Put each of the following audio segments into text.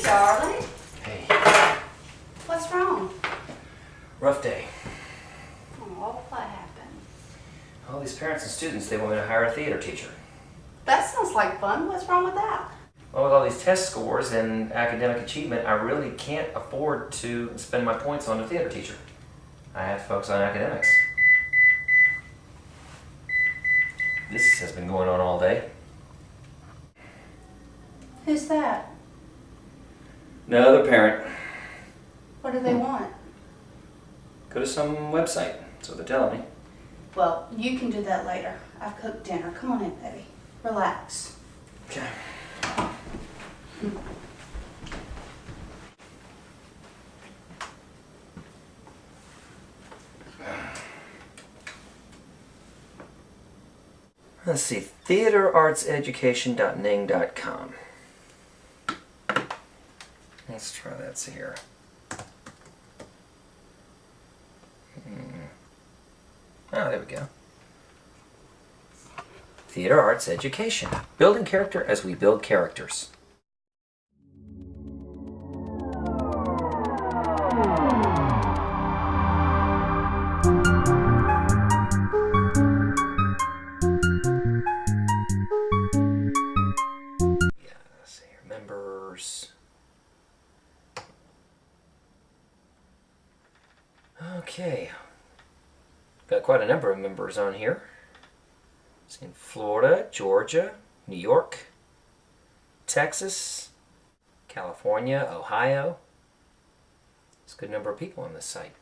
Darling, Hey, what's wrong? rough day. Oh, what happened? All these parents and students, they want me to hire a theater teacher. That sounds like fun. What's wrong with that? Well, with all these test scores and academic achievement, I really can't afford to spend my points on a theater teacher. I have to focus on academics. This has been going on all day. Who's that? Another parent. What do they want? Go to some website, that's what they're telling me. Well, you can do that later. I've cooked dinner. Come on in, baby. Relax. Okay. Let's see, theaterartseducation.ning.com. Let's try that here. Oh, there we go. Theater Arts Education. Building character as we build characters. Yeah, let's see here. Members. Okay. Got quite a number of members on here. It's in Florida, Georgia, New York, Texas, California, Ohio. There's a good number of people on this site.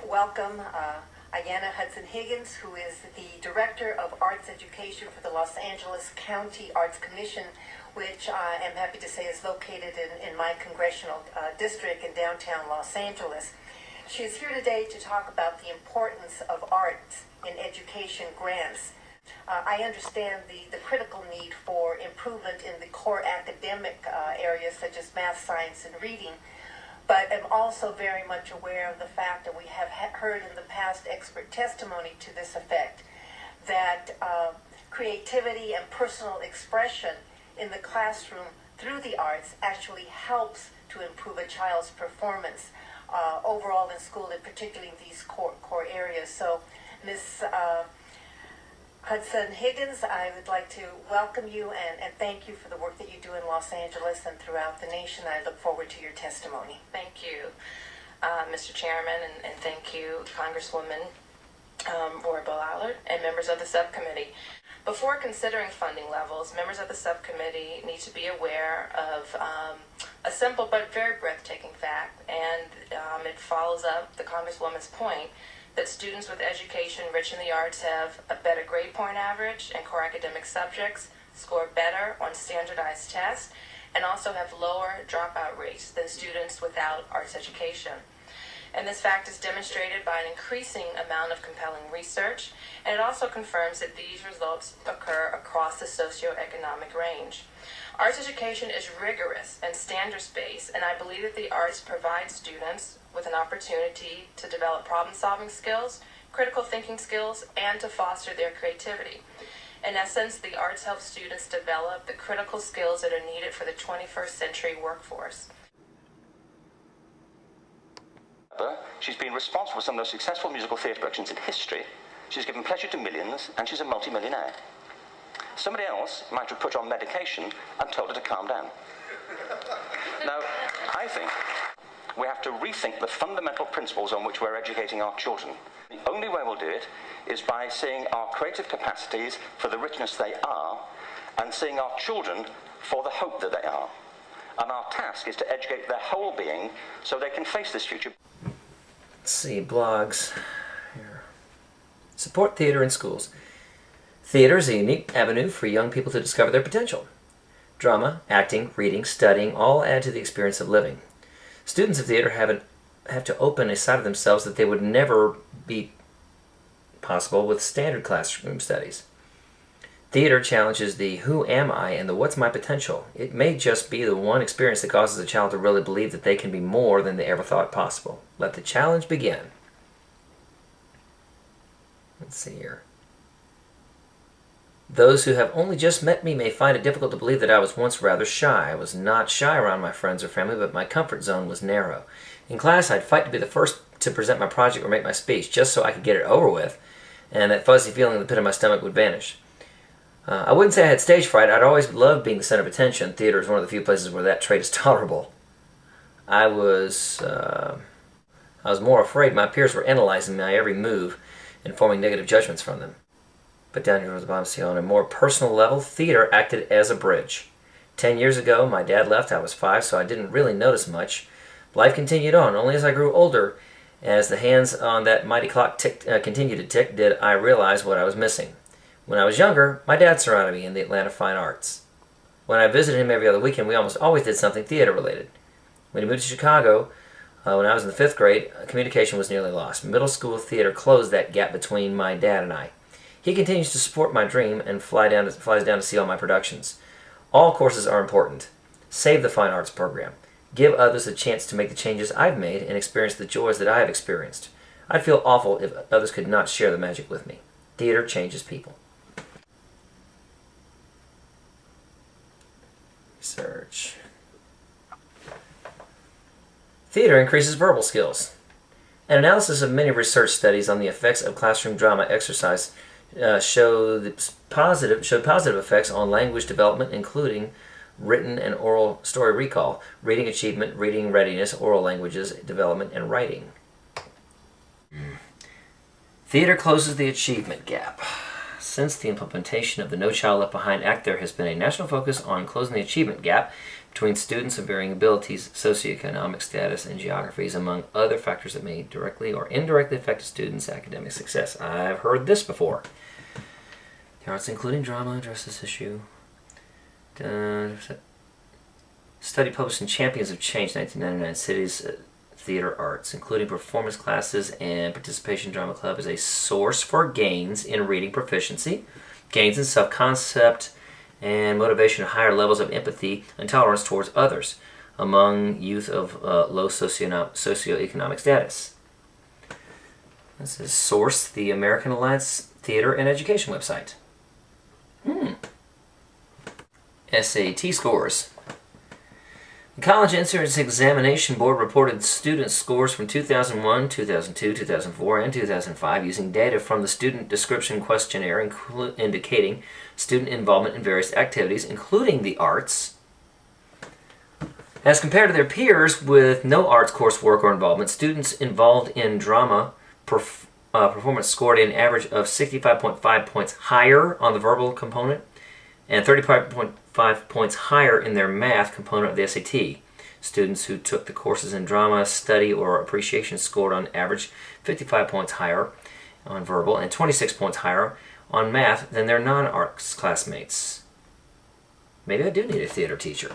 Welcome, Ayanna Hudson-Higgins, who is the Director of Arts Education for the Los Angeles County Arts Commission, which I am happy to say is located in my congressional district in downtown Los Angeles. She is here today to talk about the importance of arts in education grants. I understand the critical need for improvement in the core academic areas such as math, science, and reading, but am also very much aware of the fact that we have heard in the past expert testimony to this effect, that creativity and personal expression in the classroom through the arts actually helps to improve a child's performance overall in school, and particularly in these core areas. So, Ms. Hudson-Higgins, I would like to welcome you and thank you for the work that you do in Los Angeles and throughout the nation. I look forward to your testimony. Thank you, Mr. Chairman, and thank you, Congresswoman Roy Ballard, and members of the subcommittee. Before considering funding levels, members of the subcommittee need to be aware of a simple but very breathtaking fact, and it follows up the Congresswoman's point that students with education rich in the arts have a better grade point average in core academic subjects, score better on standardized tests, and also have lower dropout rates than students without arts education. And this fact is demonstrated by an increasing amount of compelling research, and it also confirms that these results occur across the socioeconomic range. Arts education is rigorous and standards-based, and I believe that the arts provide students with an opportunity to develop problem-solving skills, critical thinking skills, and to foster their creativity. In essence, the arts help students develop the critical skills that are needed for the 21st century workforce. She's been responsible for some of the most successful musical theatre productions in history. She's given pleasure to millions, and she's a multi-millionaire. Somebody else might have put her on medication and told her to calm down. Now, I think we have to rethink the fundamental principles on which we're educating our children. The only way we'll do it is by seeing our creative capacities for the richness they are, and seeing our children for the hope that they are. And our task is to educate their whole being so they can face this future. Let's see, blogs. Here. Support theater in schools. Theater is a unique avenue for young people to discover their potential. Drama, acting, reading, studying all add to the experience of living. Students of theater have to open a side of themselves that they would never be possible with standard classroom studies. Theater challenges the who am I and the what's my potential. It may just be the one experience that causes a child to really believe that they can be more than they ever thought possible. Let the challenge begin. Let's see here. Those who have only just met me may find it difficult to believe that I was once rather shy. I was not shy around my friends or family, but my comfort zone was narrow. In class, I'd fight to be the first to present my project or make my speech, just so I could get it over with, and that fuzzy feeling in the pit of my stomach would vanish. I wouldn't say I had stage fright. I'd always loved being the center of attention. Theater is one of the few places where that trait is tolerable. I was more afraid my peers were analyzing my every move and forming negative judgments from them. But down here at the bottom, see, on a more personal level, theater acted as a bridge. 10 years ago, my dad left. I was 5, so I didn't really notice much. Life continued on. Only as I grew older, as the hands on that mighty clock continued to tick, did I realize what I was missing. When I was younger, my dad surrounded me in the Atlanta Fine Arts. When I visited him every other weekend, we almost always did something theater-related. When he moved to Chicago, when I was in the 5th grade, communication was nearly lost. Middle school theater closed that gap between my dad and I. He continues to support my dream and flies down to see all my productions. All courses are important. Save the Fine Arts program. Give others a chance to make the changes I've made and experience the joys that I have experienced. I'd feel awful if others could not share the magic with me. Theater changes people. Research. Theater increases verbal skills. An analysis of many research studies on the effects of classroom drama exercise showed positive effects on language development, including written and oral story recall, reading achievement, reading readiness, oral languages development, and writing. Theater closes the achievement gap. Since the implementation of the No Child Left Behind Act, there has been a national focus on closing the achievement gap between students of varying abilities, socioeconomic status, and geographies, among other factors that may directly or indirectly affect a student's academic success. I've heard this before. The arts, including drama, address this issue. Study published in Champions of Change, 1999, Cities Theater Arts, including performance classes and participation drama club, is a source for gains in reading proficiency, gains in self-concept, and motivation to higher levels of empathy and tolerance towards others among youth of low socioeconomic status. This is Source, the American Alliance Theater and Education website. SAT scores. The College Entrance Examination Board reported student scores from 2001, 2002, 2004, and 2005 using data from the Student Description Questionnaire indicating student involvement in various activities, including the arts. As compared to their peers with no arts coursework or involvement, students involved in drama performance scored an average of 65.5 points higher on the verbal component and 35.5 points higher in their math component of the SAT. Students who took the courses in drama, study, or appreciation scored on average 55 points higher on verbal and 26 points higher on math than their non-arts classmates. Maybe I do need a theater teacher.